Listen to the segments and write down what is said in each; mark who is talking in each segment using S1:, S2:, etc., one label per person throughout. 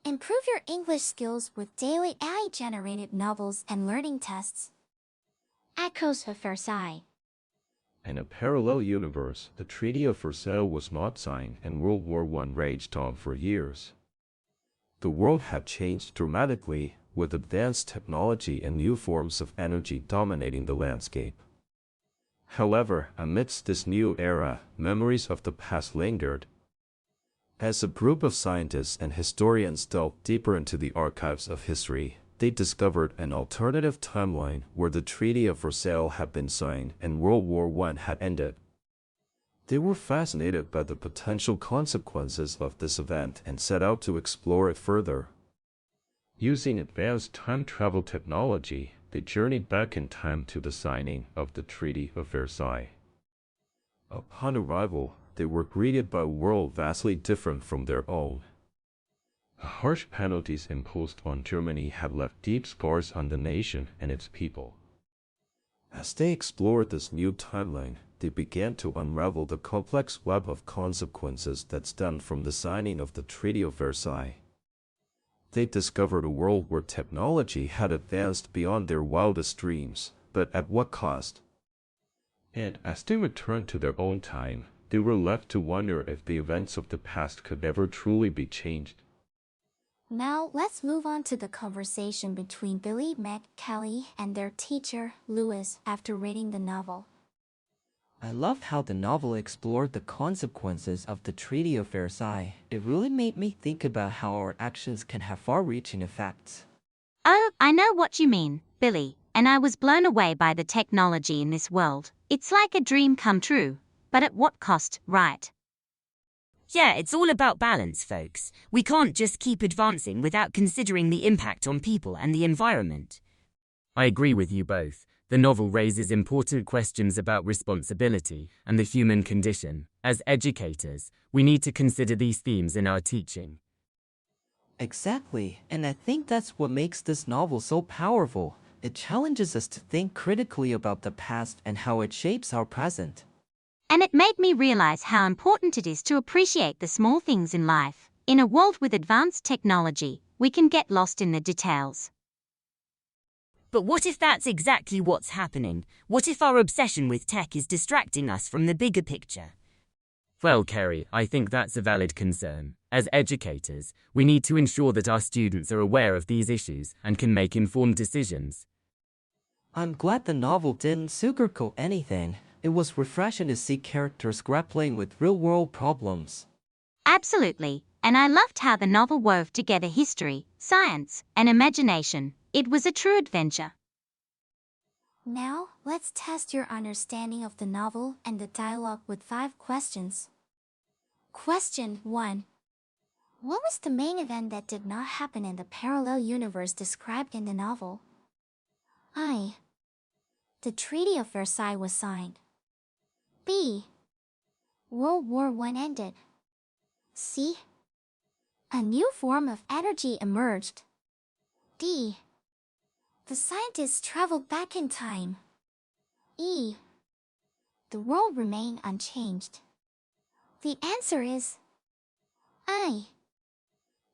S1: Improve your English skills with daily AI-generated novels and learning tests. Echoes of Versailles.
S2: In a parallel universe, the Treaty of Versailles was not signed and World War I raged on for years. The world had changed dramatically, with advanced technology and new forms of energy dominating the landscape. However, amidst this new era, memories of the past lingered. As a group of scientists and historians delved deeper into the archives of history, they discovered an alternative timeline where the Treaty of Versailles had been signed and World War I had ended. They were fascinated by the potential consequences of this event and set out to explore it further. Using advanced time travel technology, they journeyed back in time to the signing of the Treaty of Versailles. Upon arrival, they were greeted by a world vastly different from their own. The harsh penalties imposed on Germany had left deep scars on the nation and its people. As they explored this new timeline, they began to unravel the complex web of consequences that stemmed from the signing of the Treaty of Versailles. They discovered a world where technology had advanced beyond their wildest dreams, but at what cost? And as they returned to their own time, they were left to wonder if the events of the past could ever truly be changed.
S1: Now, let's move on to the conversation between Billy, Meg, Kelly, and their teacher, Louis, after reading the novel.
S3: I loved how the novel explored the consequences of the Treaty of Versailles. It really made me think about how our actions can have far-reaching effects.
S4: Oh, I know what you mean, Billy, and I was blown away by the technology in this world. It's like a dream come true, but at what cost, right?
S5: Yeah, it's all about balance, folks. We can't just keep advancing without considering the impact on people and the environment.
S6: I agree with you both. The novel raises important questions about responsibility and the human condition. As educators, we need to consider these themes in our teaching.
S3: Exactly, and I think that's what makes this novel so powerful. It challenges us to think critically about the past and how it shapes our present.
S4: And it made me realize how important it is to appreciate the small things in life. In a world with advanced technology, we can get lost in the details.
S5: But what if that's exactly what's happening? What if our obsession with tech is distracting us from the bigger picture?
S6: Well, Kerry, I think that's a valid concern. As educators, we need to ensure that our students are aware of these issues and can make informed decisions.
S3: I'm glad the novel didn't sugarcoat anything. It was refreshing to see characters grappling with real-world problems.
S4: Absolutely, and I loved how the novel wove together history, science, and imagination. It was a true adventure.
S1: Now, let's test your understanding of the novel and the dialogue with 5 questions. Question 1. What was the main event that did not happen in the parallel universe described in the novel? I. The Treaty of Versailles was signed. B. World War I ended. C. A new form of energy emerged. D. The scientists traveled back in time. E. The world remained unchanged. The answer is I.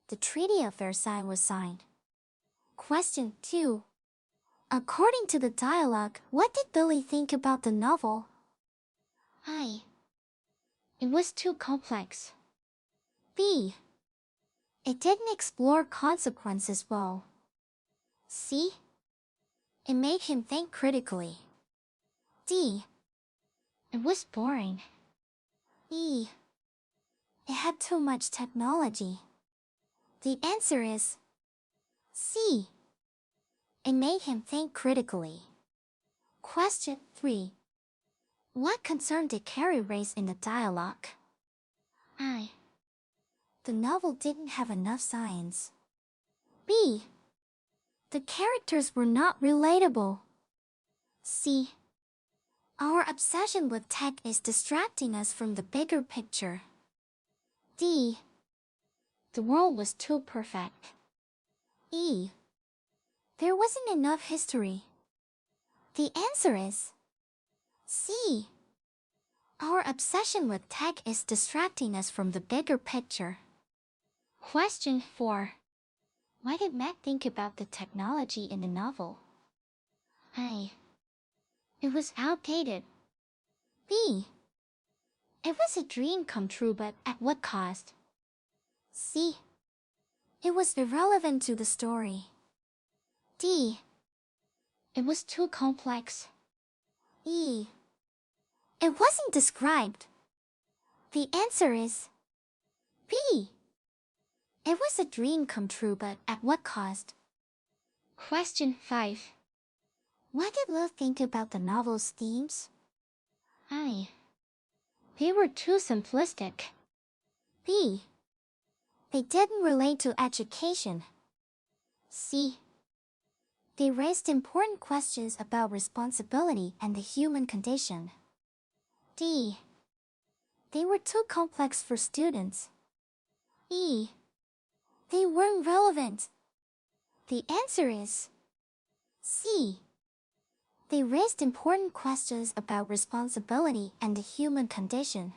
S1: The Treaty of Versailles was signed. Question 2. According to the dialogue, what did Billy think about the novel? I. It was too complex. B. It didn't explore consequences well. C. It made him think critically. D. It was boring. E. It had too much technology. The answer is C. It made him think critically. Question 3. What concern did Carrie raise in the dialogue? I. The novel didn't have enough science. B. The characters were not relatable. C. Our obsession with tech is distracting us from the bigger picture. D. The world was too perfect. E. There wasn't enough history. The answer is C. Our obsession with tech is distracting us from the bigger picture. Question 4. Why did Matt think about the technology in the novel? A. It was outdated. B. It was a dream come true, but at what cost? C. It was irrelevant to the story. D. It was too complex. E. It wasn't described. The answer is B. It was a dream come true, but at what cost? Question 5. What did Lil think about the novel's themes? I. They were too simplistic. B. They didn't relate to education. C. They raised important questions about responsibility and the human condition. D. They were too complex for students. E. They weren't relevant. The answer is C. They raised important questions about responsibility and the human condition.